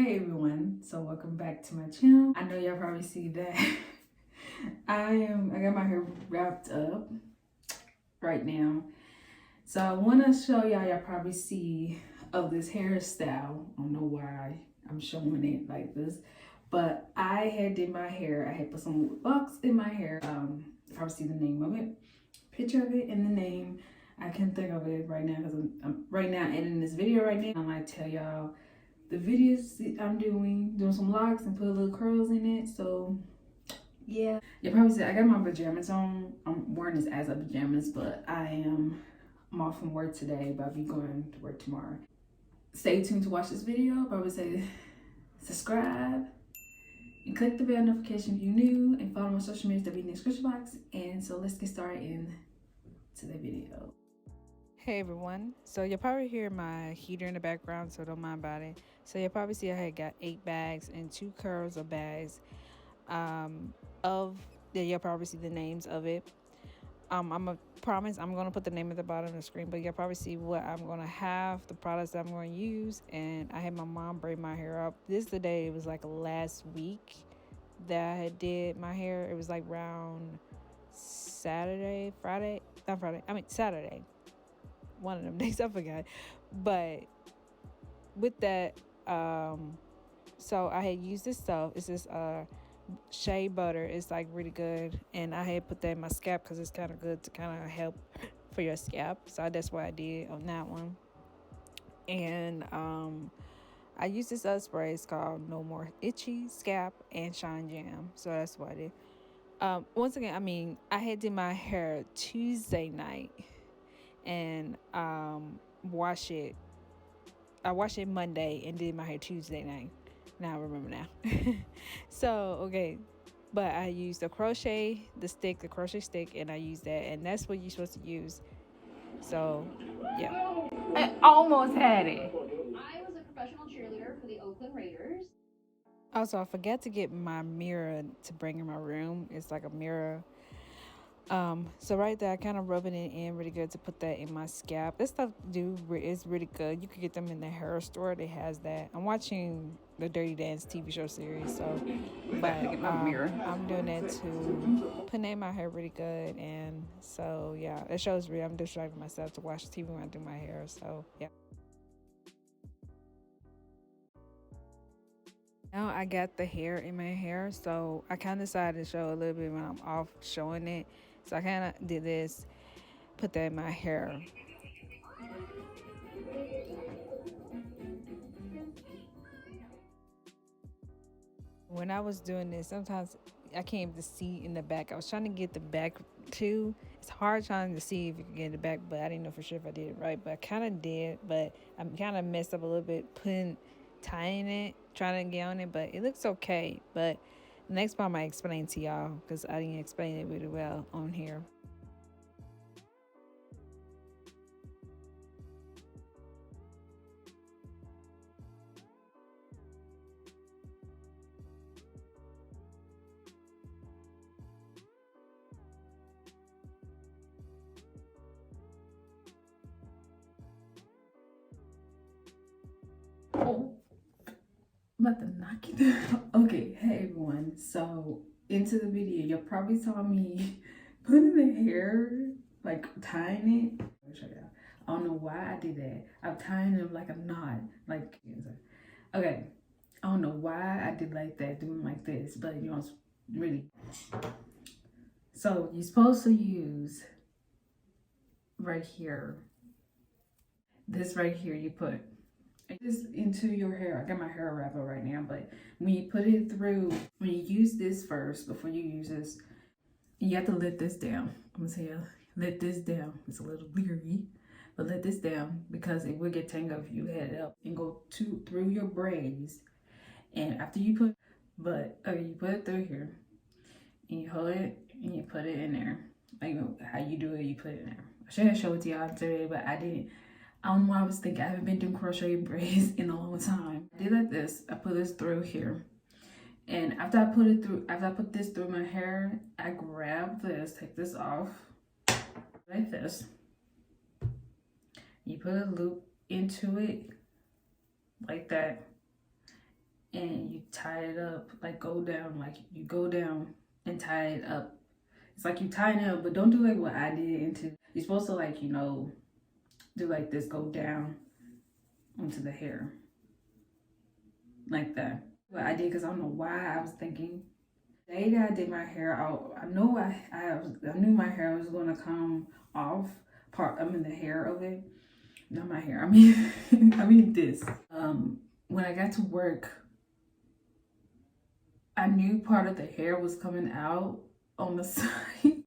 Hey everyone, so welcome back to my channel. I know y'all probably see that I got my hair wrapped up right now. So I want to show y'all probably see of this hairstyle. I don't know why I'm showing it like this, but I had did my hair. I had put some Locs in my hair. You probably see the name of it, picture of it, and the name. I can't think of it right now because I'm right now editing this video right now. I might tell y'all the videos I'm doing some locks and put little curls in it. So yeah, you probably see I got my pajamas on. I'm wearing this as a pajamas, but I'm off from work today, but I'll be going to work tomorrow. Stay tuned to watch this video. Probably say subscribe and click the bell notification if you're new, and follow my social media to be in the description box. And so let's get started into the video. Hey everyone, so you'll probably hear my heater in the background, so don't mind about it. So you'll probably see I had got 8 bags and 2 curls of bags you'll probably see the names of it. I'm a promise I'm gonna put the name at the bottom of the screen, but you'll probably see what I'm gonna have, the products that I'm going to use. And I had my mom braid my hair up. This is the day, it was like last week that I had did my hair. It was like around Saturday, Saturday, one of them days, I forgot. But with that, so I had used this stuff. It's this shea butter. It's like really good, and I had put that in my scalp because it's kind of good to kind of help for your scalp. So that's what I did on that one. And I used this other spray. It's called No More Itchy Scalp and Shine Jam. So that's what I did. Once again, I had did my hair Tuesday night and wash it. I washed it Monday and did my hair Tuesday night. Now I remember now. So okay, but I used the crochet stick, and I used that, and that's what you're supposed to use. So yeah, I almost had it. I was a professional cheerleader for the Oakland Raiders. Also, I forgot to get my mirror to bring in my room. It's like a mirror. So right there, I kind of rubbing it in really good to put that in my scalp. This stuff is really good. You could get them in the hair store. They has that. I'm watching the Dirty Dance TV show series, so but I'm doing that to put in my hair really good. And so yeah, it shows me I'm distracting myself to watch TV when I do my hair. So yeah. Now I got the hair in my hair, so I kind of decided to show a little bit when I'm off showing it. So I kind of did this, put that in my hair. When I was doing this, sometimes I can't even see in the back. I was trying to get the back too. It's hard trying to see if you can get the back, but I didn't know for sure if I did it right. But I kind of did, but I kind of messed up a little bit tying it, trying to get on it, but it looks okay. But the next part I might explain to y'all because I didn't explain it really well on here. Oh, I'm about to knock it down. Okay, hey everyone. So into the video, you'll probably saw me putting the hair, like tying it. Let me show y'all. I don't know why I did that. I'm tying it like a knot. Like, okay. I don't know why I did like that, doing like this, but you know, it's really. So you're supposed to use right here. This right here, you put this into your hair. I got my hair wrapped up right now, but when you put it through, when you use this first, before you use this, you have to let this down. I'm gonna say let this down. It's a little blurry, but let this down because it will get tangled if you let it up and go through your braids. And after you put, you put it through here, and you hold it and you put it in there. Like how you do it, you put it in there. I should have showed it to y'all today, but I didn't. I don't know why I was thinking. I haven't been doing crochet braids in a long time. I did like this. I put this through here. And after I put this through my hair, I grab this, take this off, like this. You put a loop into it, like that. and you tie it up, like go down, like you go down and tie it up. It's like you tie it up, but don't do like what I did into, you're supposed to like, you know, do like this, go down onto the hair like that. What I did, because I don't know why I was thinking. The day that I did my hair out, I know I knew my hair was gonna come off the hair of it. Not my hair. I mean I mean this. When I got to work, I knew part of the hair was coming out on the side.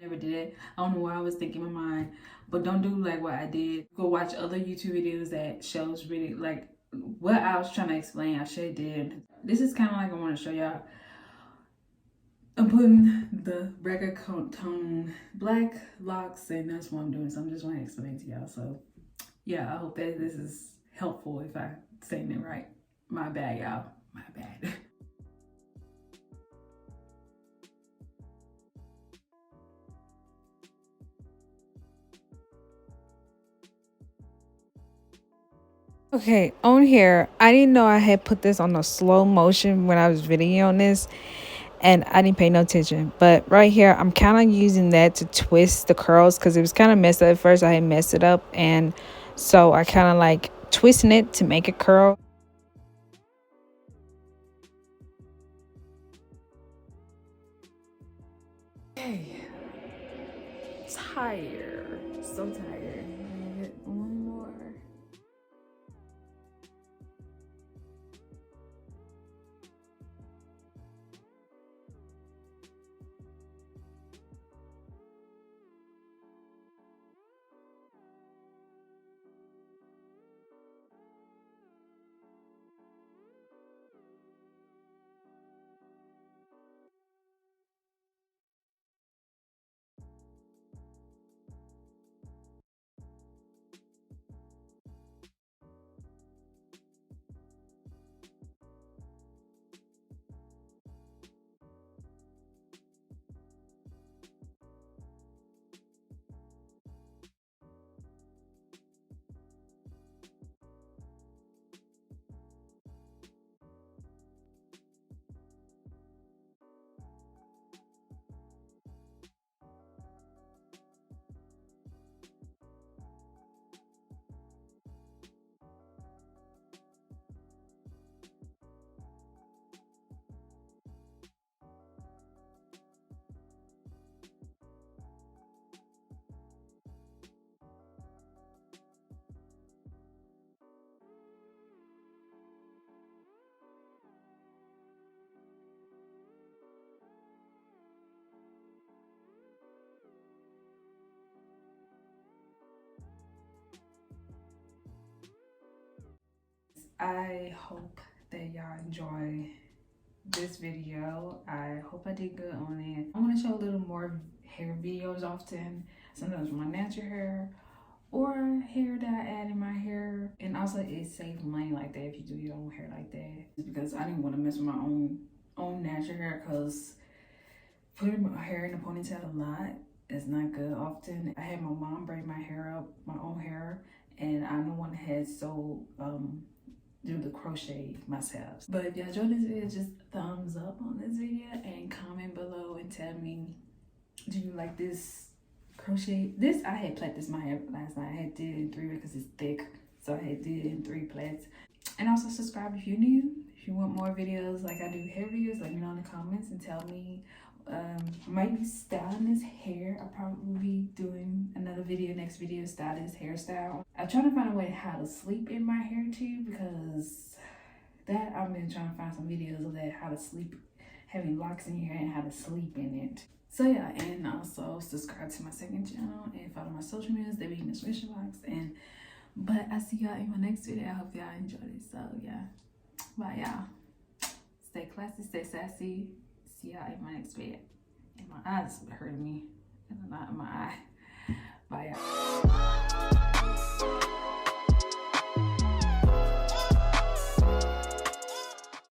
Never did it. I don't know why I was thinking in my mind, but don't do like what I did. Go watch other YouTube videos that shows really like what I was trying to explain. I should did. This is kind of like I want to show y'all. I'm putting the regular tone black locks, and that's what I'm doing. So I'm just want to explain to y'all. So yeah, I hope that this is helpful if I saying it right. My bad, y'all. My bad. Okay, on here, I didn't know I had put this on a slow motion when I was videoing this, and I didn't pay no attention. But right here, I'm kind of using that to twist the curls because it was kind of messed up at first. I had messed it up, and so I kind of like twisting it to make it curl. Okay, tired, so tired. One more. I hope that y'all enjoy this video. I hope I did good on it. I want to show a little more hair videos often, sometimes my natural hair or hair that I add in my hair. And also it saves money like that if you do your own hair like that, because I didn't want to mess with my own natural hair, because putting my hair in a ponytail a lot is not good often. I had my mom braid my hair up, my own hair, and I'm the one that had do the crochet myself. But if y'all enjoyed this video, just thumbs up on this video and comment below and tell me, do you like this crochet? This, I had plait this my hair last night. I had did it in 3 because it's thick, so I had did it in 3 plaits. And also subscribe if you're new. If you want more videos like I do hair videos, let me know in the comments and tell me. I might be styling this hair. I'll probably be doing another video, next video, style this hairstyle. I'm trying to find a way how to sleep in my hair too, because that I've been trying to find some videos of that, how to sleep, having locks in your hair and how to sleep in it. So yeah, and also subscribe to my second channel and follow my social medias, they be in the description box. And but I see y'all in my next video. I hope y'all enjoyed it. So yeah, bye y'all. Stay classy, stay sassy. See y'all in my next video. And my eyes hurting me. Not in my eye. Bye y'all.